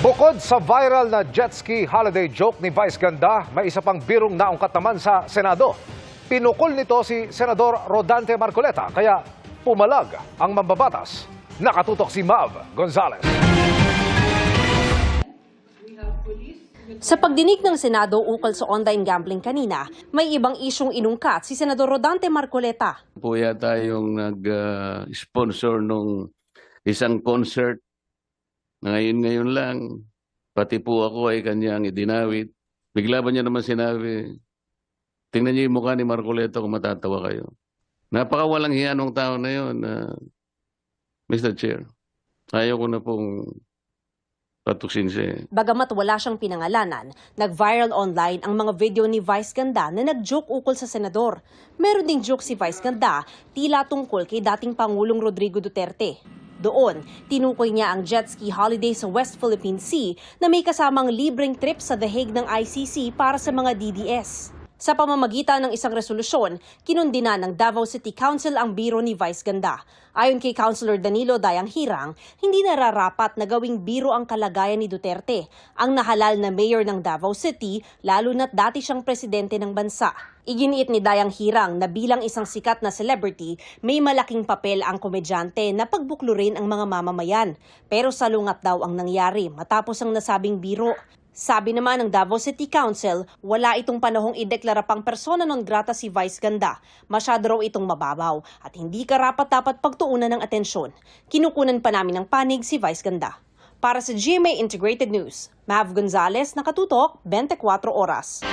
Bukod sa viral na jet ski holiday joke ni Vice Ganda, may isa pang birong naungkat naman sa Senado. Pinukol nito si Senador Rodante Marcoleta, kaya pumalag ang mambabatas. Nakatutok si Mav Gonzalez. Sa pagdinig ng Senado ukol sa online gambling kanina, may ibang isyong inungkat si Senador Rodante Marcoleta. Po yata yung nag-sponsor nung isang concert na ngayon lang, pati po ako ay kanyang idinawit. Bigla ba niya naman sinabi, tingnan niyo yung mukha ni Marcoleta kung matatawa kayo. Napakawalang hiya nung tao na yun, Mr. Chair. Ayaw ko na pong patuksin siya. Bagamat wala siyang pinangalanan, nag-viral online ang mga video ni Vice Ganda na nag-joke ukol sa senador. Meron ding joke si Vice Ganda, tila tungkol kay dating Pangulong Rodrigo Duterte. Doon, tinukoy niya ang jet ski holiday sa West Philippine Sea na may kasamang libreng trip sa The Hague ng ICC para sa mga DDS. Sa pamamagitan ng isang resolusyon, kinundina ng Davao City Council ang biro ni Vice Ganda. Ayon kay Councilor Danilo Dayang Hirang, hindi nararapat na gawing biro ang kalagayan ni Duterte, ang nahalal na mayor ng Davao City, lalo na't dati siyang presidente ng bansa. Iginiit ni Dayang Hirang na bilang isang sikat na celebrity, may malaking papel ang komedyante na pagbuklurin ang mga mamamayan. Pero salungat daw ang nangyari matapos ang nasabing biro. Sabi naman ng Davao City Council, wala itong panahong ideklara pang persona non grata si Vice Ganda. Masyado raw itong mababaw at hindi karapat-dapat pagtuunan ng atensyon. Kinukunan pa namin ng panig si Vice Ganda. Para sa GMA Integrated News, Mav Gonzalez, nakatutok, 24 oras.